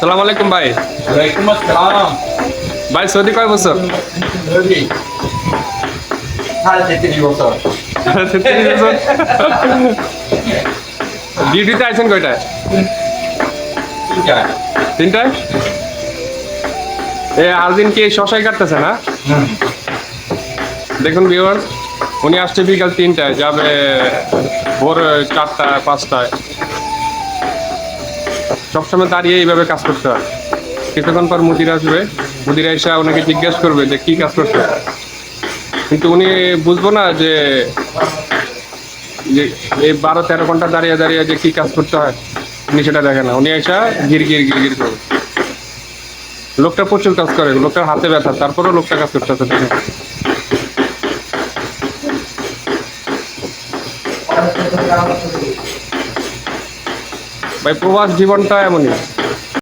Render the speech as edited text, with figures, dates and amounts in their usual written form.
সালাম আলাইকুম ভাই। ওয়ালাইকুম আসসালাম। ভাই সৌদি কয় বছর? রবি 33 বছর। 33 বছর। ডিউটিতে আইছেন কয়টায়? ঠিক আছে। 3টায়। আরদিন কি শশাই কাটতেছে না? দেখুন ভিউয়ার্স, উনি আসছে বিকাল 3টায়, যাবে ভোর 4টায় 5টায়। সবসময় দাঁড়িয়ে এইভাবে কাজ করতে হয়। কিছুক্ষণ পর মুদির আসবে, মুদির এসে ওনাকে জিজ্ঞেস করবে যে কি কাজ করতে হয়। কিন্তু উনি বুঝবো না যে যে এই 12-13 ঘন্টা দাঁড়িয়ে দাঁড়িয়ে যে কি কাজ করতে হয় উনি সেটা দেখে না। উনি এসে গির গির গির গির করবে। লোকটা প্রচুর কাজ করে, লোকটার হাতে ব্যথা, তারপরেও লোকটা কাজ করতে আছে দেখে। ভাই প্রবাস জীবনটা এমনই।